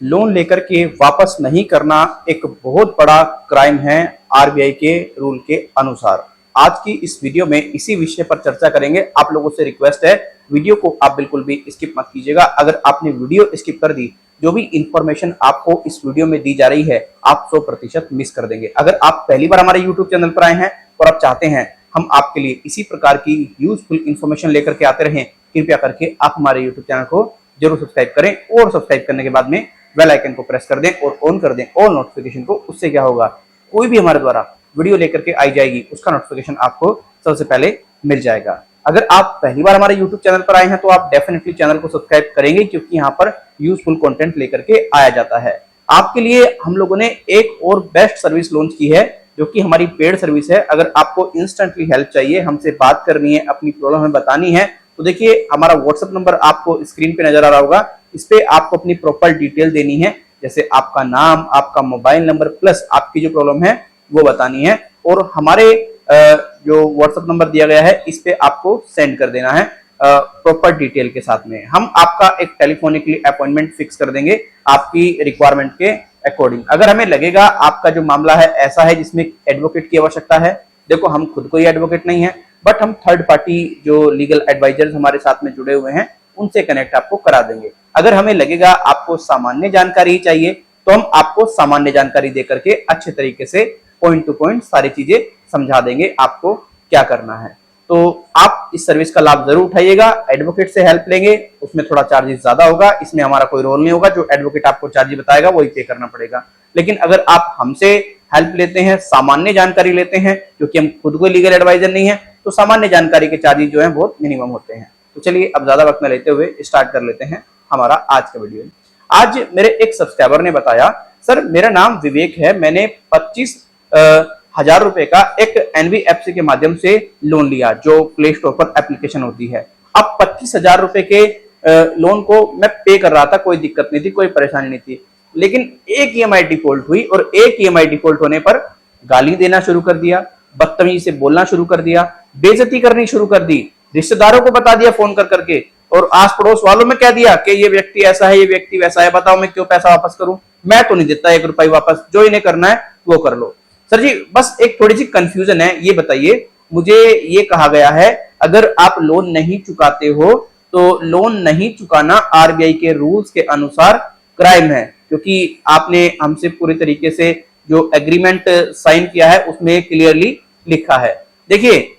Loan लेकर के वापस नहीं करना एक बहुत बड़ा क्राइम है आरबीआई के रूल के अनुसार। आज की इस वीडियो में इसी विषय पर चर्चा करेंगे। आप लोगों से रिक्वेस्ट है, वीडियो को आप बिल्कुल भी स्किप मत कीजिएगा। अगर आपने वीडियो स्किप कर दी, जो भी इंफॉर्मेशन आपको इस वीडियो में दी जा रही है, आप 100% मिस कर देंगे। अगर आप पहली बार हमारे यूट्यूब चैनल पर आए हैं और आप चाहते हैं हम आपके लिए इसी प्रकार की यूजफुल इंफॉर्मेशन लेकर के आते रहें, कृपया करके आप हमारे यूट्यूब चैनल को जरूर सब्सक्राइब करें और सब्सक्राइब करने के बाद में बेल आइकन को प्रेस कर दें और ऑन कर दें ऑल नोटिफिकेशन को। उससे क्या होगा, कोई भी हमारे द्वारा वीडियो लेकर के आई जाएगी उसका नोटिफिकेशन आपको सबसे पहले मिल जाएगा। अगर आप पहली बार हमारे YouTube चैनल पर आए हैं तो आप डेफिनेटली चैनल को सब्सक्राइब करेंगे, क्योंकि यहाँ पर यूजफुल कंटेंट लेकर के आया जाता है। आपके लिए हम लोगों ने एक और बेस्ट सर्विस लॉन्च की है, जो कि हमारी पेड सर्विस है। अगर आपको इंस्टेंटली हेल्प चाहिए, हमसे बात करनी है, अपनी प्रॉब्लम हमें बतानी है, तो देखिए हमारा व्हाट्सएप नंबर आपको स्क्रीन पे नजर आ रहा होगा। इस पे आपको अपनी प्रॉपर डिटेल देनी है, जैसे आपका नाम, आपका मोबाइल नंबर प्लस आपकी जो प्रॉब्लम है वो बतानी है, और हमारे जो व्हाट्सएप नंबर दिया गया है इस पे आपको सेंड कर देना है प्रॉपर डिटेल के साथ में। हम आपका एक टेलीफोनिकली अपॉइंटमेंट फिक्स कर देंगे आपकी रिक्वायरमेंट के अकॉर्डिंग। अगर हमें लगेगा आपका जो मामला है ऐसा है जिसमें एडवोकेट की आवश्यकता है, देखो हम खुद कोई एडवोकेट नहीं है, बट हम थर्ड पार्टी जो लीगल एडवाइजर्स हमारे साथ में जुड़े हुए हैं उनसे कनेक्ट आपको करा देंगे। अगर हमें लगेगा आपको सामान्य जानकारी चाहिए तो हम आपको सामान्य जानकारी देकर के अच्छे तरीके से पॉइंट टू पॉइंट सारी चीजें समझा देंगे आपको क्या करना है। तो आप इस सर्विस का लाभ जरूर उठाइएगा। एडवोकेट से हेल्प लेंगे, उसमें थोड़ा चार्जेस ज्यादा होगा, इसमें हमारा कोई रोल नहीं होगा। जो एडवोकेट आपको चार्जेस बताएगा वही पे करना पड़ेगा। लेकिन अगर आप हमसे हेल्प लेते हैं, सामान्य जानकारी लेते हैं, क्योंकि हम खुद कोई लीगल एडवाइजर नहीं है, तो सामान्य जानकारी के चार्जेस जो है बहुत मिनिमम होते हैं। तो चलिए अब ज्यादा वक्त न लेते हुए स्टार्ट कर लेते हैं हमारा आज का वीडियो। आज मेरे एक सब्सक्राइबर ने बताया, सर मेरा नाम विवेक है, मैंने 25,000 रुपए का एक एनबीएफसी के माध्यम से लोन लिया, जो प्ले स्टोर पर एप्लीकेशन होती है। अब 25,000 रुपए के लोन को मैं पे कर रहा था, कोई दिक्कत नहीं थी, कोई परेशानी नहीं थी। लेकिन एक ईएमआई डिफॉल्ट हुई और एक ईएमआई डिफॉल्ट होने पर गाली देना शुरू कर दिया, बदतमीजी से बोलना शुरू कर दिया, बेइज्जती करनी शुरू कर दी, रिश्तेदारों को बता दिया फोन कर करके, और आस पड़ोस वालों में कह दिया कि ये व्यक्ति ऐसा है, ये व्यक्ति वैसा है, बताओ मैं क्यों पैसा वापस करूं, मैं तो नहीं देता 1 रुपया वापस, जो इन्हें करना है वो कर लो। सर जी बस एक थोड़ी सी कंफ्यूजन है, ये बताइए, मुझे ये कहा गया है अगर आप लोन नहीं चुकाते हो तो लोन नहीं चुकाना आरबीआई के रूल्स के अनुसार क्राइम है, क्योंकि आपने हमसे पूरी तरीके से जो एग्रीमेंट साइन किया है उसमें क्लियरली लिखा है। देखिए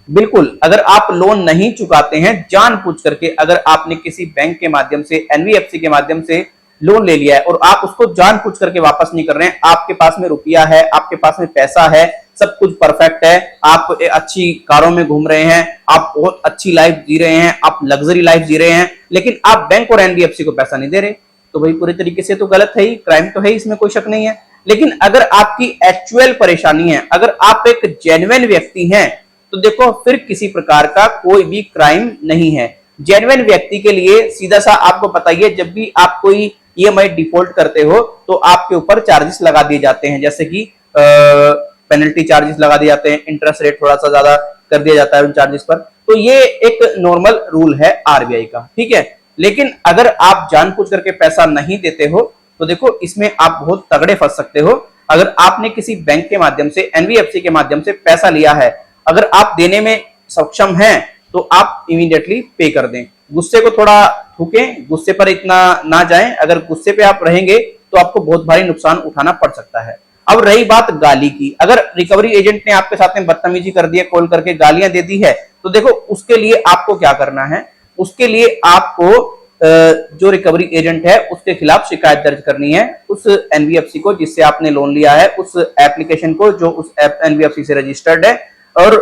बिल्कुल, अगर आप लोन नहीं चुकाते हैं जानबूझ करके, अगर आपने किसी बैंक के माध्यम से, एनबीएफसी के माध्यम से लोन ले लिया है और आप उसको जानबूझ करके वापस नहीं कर रहे हैं, आपके पास में रुपया है, आपके पास में पैसा है, सब कुछ परफेक्ट है, आप अच्छी कारों में घूम रहे हैं, आप बहुत अच्छी लाइफ जी रहे हैं, आप लग्जरी लाइफ जी रहे हैं, लेकिन आप बैंक और एनबीएफसी को पैसा नहीं दे रहे, तो भाई पूरी तरीके से तो गलत है ही, क्राइम तो है, इसमें कोई शक नहीं है। लेकिन अगर आपकी एक्चुअल परेशानी है, अगर आप एक जेन्युइन व्यक्ति हैं, तो देखो फिर किसी प्रकार का कोई भी क्राइम नहीं है। जेन्युइन व्यक्ति के लिए सीधा सा आपको पता ही है, जब भी आप कोई ईएमआई डिफॉल्ट करते हो तो आपके ऊपर चार्जेस लगा दिए जाते हैं, जैसे कि पेनल्टी चार्जेस लगा दिए जाते हैं, इंटरेस्ट रेट थोड़ा सा ज्यादा कर दिया जाता है उन चार्जेस पर। तो ये एक नॉर्मल रूल है आरबीआई का, ठीक है। लेकिन अगर आप जानबूझ करके पैसा नहीं देते हो तो देखो इसमें आप बहुत तगड़े फंस सकते हो। अगर आपने किसी बैंक के माध्यम से, एनबीएफसी के माध्यम से पैसा लिया है, अगर आप देने में सक्षम हैं तो आप इमीडिएटली पे कर दें। गुस्से को थोड़ा थूकें, गुस्से पर इतना ना जाएं। अगर गुस्से पे आप रहेंगे तो आपको बहुत भारी नुकसान उठाना पड़ सकता है। अब रही बात गाली की, अगर रिकवरी एजेंट ने आपके साथ में बदतमीजी कर दी है, कॉल करके गालियां दे दी है, तो देखो उसके लिए आपको क्या करना है, उसके लिए आपको जो रिकवरी एजेंट है उसके खिलाफ शिकायत दर्ज करनी है, उस एनबीएफसी को जिससे आपने लोन लिया है, उस एप्लीकेशन को जो उस एनबीएफसी से रजिस्टर्ड है, और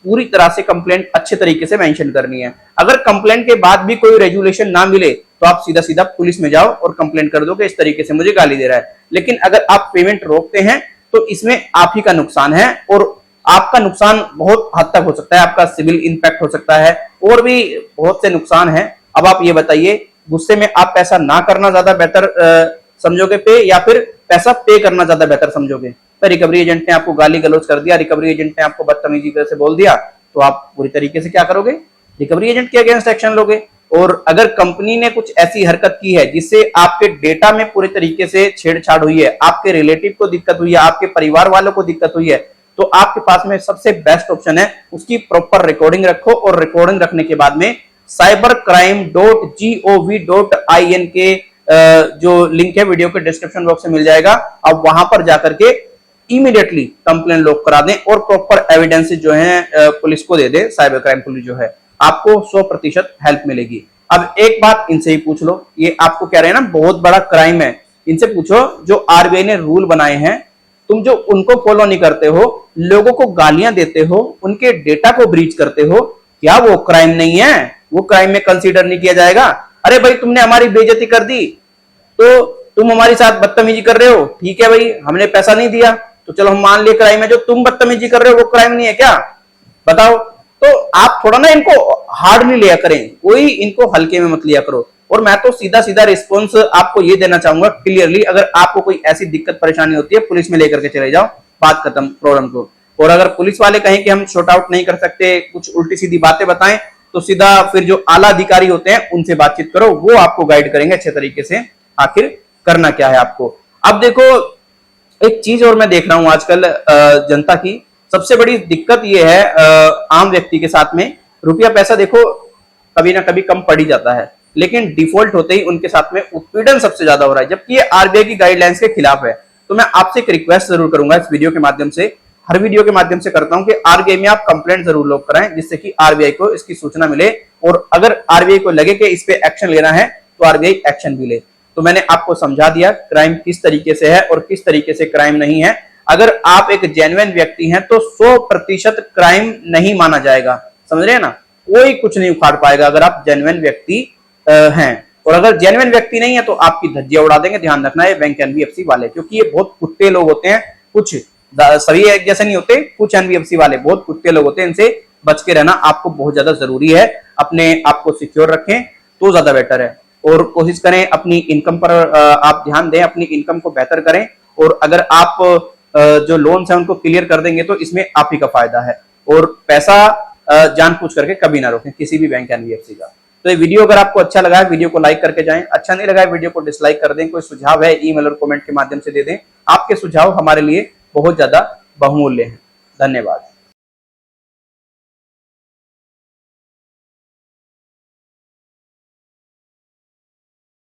पूरी तरह से कंप्लेंट अच्छे तरीके से मेंशन करनी है। अगर कंप्लेंट के बाद भी कोई रेजुलेशन ना मिले तो आप सीधा सीधा पुलिस में जाओ और कंप्लेंट कर दो कि इस तरीके से मुझे गाली दे रहा है। लेकिन अगर आप पेमेंट रोकते हैं तो इसमें आप ही का नुकसान है, और आपका नुकसान बहुत हद तक हो सकता है, आपका सिविल इंपैक्ट हो सकता है, और भी बहुत से नुकसान है। अब आप ये बताइए, गुस्से में आप पैसा ना करना ज्यादा बेहतर समझोगे पे, या फिर पैसा पे करना ज्यादा बेहतर समझोगे? तो रिकवरी एजेंट ने आपको गाली गलौज कर दिया, रिकवरी एजेंट ने आपको बदतमीजी से बोल दिया, तो आप पूरी तरीके से क्या करोगे, रिकवरी एजेंट के अगेंस्ट एक्शन लोगे, और अगर कंपनी ने कुछ ऐसी हरकत की है जिससे आपके डेटा में पूरे तरीके से छेड़छाड़ हुई है, आपके रिलेटिव को दिक्कत हुई है, आपके परिवार वालों को दिक्कत हुई है, तो आपके पास में सबसे बेस्ट ऑप्शन है उसकी प्रॉपर रिकॉर्डिंग रखो। और रिकॉर्डिंग रखने के बाद में cybercrime.gov.in के जो लिंक है वीडियो के डिस्क्रिप्शन बॉक्स में मिल जाएगा, आप वहां पर जाकर के इमीडिएटली कंप्लेन लॉक करा दें और प्रॉपर एविडेंस जो है पुलिस को दे दें। साइबर क्राइम पुलिस जो है आपको 100% हेल्प मिलेगी। अब एक बात इनसे ही पूछ लो, ये आपको कह रहे हैं ना बहुत बड़ा क्राइम है, इनसे पूछो जो आरबीआई ने रूल बनाए हैं, तुम जो उनको फॉलो नहीं करते हो, लोगों को गालियां देते हो, उनके डेटा को ब्रीच करते हो, क्या वो क्राइम नहीं है? वो क्राइम में कंसीडर नहीं किया जाएगा? अरे भाई तुमने हमारी बेइज्जती कर दी तो तुम हमारे साथ बदतमीजी कर रहे हो, ठीक है भाई हमने पैसा नहीं दिया तो चलो हम मान लिए क्राइम है, जो तुम बदतमीजी कर रहे हो वो क्राइम नहीं है क्या? बताओ। तो आप थोड़ा ना इनको हार्डली लिया करें, कोई इनको हल्के में मत लिया करो। और मैं तो सीधा सीधा रिस्पॉन्स आपको ये देना चाहूंगा क्लियरली, अगर आपको कोई ऐसी दिक्कत परेशानी होती है पुलिस में लेकर के चले जाओ, बात खत्म प्रॉब्लम को। और अगर पुलिस वाले कहें कि हम शॉर्ट आउट नहीं कर सकते, कुछ उल्टी सीधी बातें बताएं, तो सीधा फिर जो आला अधिकारी होते हैं उनसे बातचीत करो, वो आपको गाइड करेंगे अच्छे तरीके से आखिर करना क्या है आपको। अब देखो एक चीज और मैं देख रहा हूं आजकल जनता की सबसे बड़ी दिक्कत यह है, आम व्यक्ति के साथ में रुपया पैसा देखो कभी ना कभी कम पड़ ही जाता है, लेकिन डिफॉल्ट होते ही उनके साथ में उत्पीड़न सबसे ज्यादा हो रहा है, जबकि ये आरबीआई की गाइडलाइंस के खिलाफ है। तो मैं आपसे एक रिक्वेस्ट जरूर करूंगा इस वीडियो के माध्यम से, हर वीडियो के माध्यम से करता हूं कि आरबीआई में आप कंप्लेंट जरूर लॉक कराएं, जिससे कि आरबीआई को इसकी सूचना मिले और अगर आरबीआई को लगे कि इस पे एक्शन लेना है तो आरबीआई एक्शन भी ले। तो मैंने आपको समझा दिया क्राइम किस तरीके से है और किस तरीके से क्राइम नहीं है। अगर आप एक जेन्युइन व्यक्ति हैं तो 100% क्राइम नहीं माना जाएगा, समझ रहे हैं ना? कोई कुछ नहीं उखाड़ पाएगा अगर आप जेन्युइन व्यक्ति हैं। और अगर जेन्युइन व्यक्ति नहीं है तो आपकी धज्जियां उड़ा देंगे, ध्यान रखना है बैंक एनबीएफसी वाले, क्योंकि ये बहुत कुत्ते लोग होते हैं, कुछ सभी एक जैसे नहीं होते, कुछ एनबीएफसी वाले बहुत कुत्ते लोग होते हैं, इनसे बच के रहना आपको बहुत ज्यादा जरूरी है। अपने आप को सिक्योर रखें तो ज्यादा बेटर है और कोशिश करें अपनी इनकम पर आप ध्यान दें, अपनी इनकम को बेहतर करें। और अगर आप जो लोन्स हैं उनको क्लियर कर देंगे तो इसमें आप ही का फायदा है। और पैसा जानबूझ करके कभी ना रोकें किसी भी बैंक एनबीएफसी का। तो ये वीडियो अगर आपको अच्छा लगा है वीडियो को लाइक करके जाएं, अच्छा नहीं लगा है वीडियो को डिसलाइक कर दें। कोई सुझाव है ईमेल और कमेंट के माध्यम से दे दें, आपके सुझाव हमारे लिए बहुत ज्यादा बहुमूल्य हैं। धन्यवाद।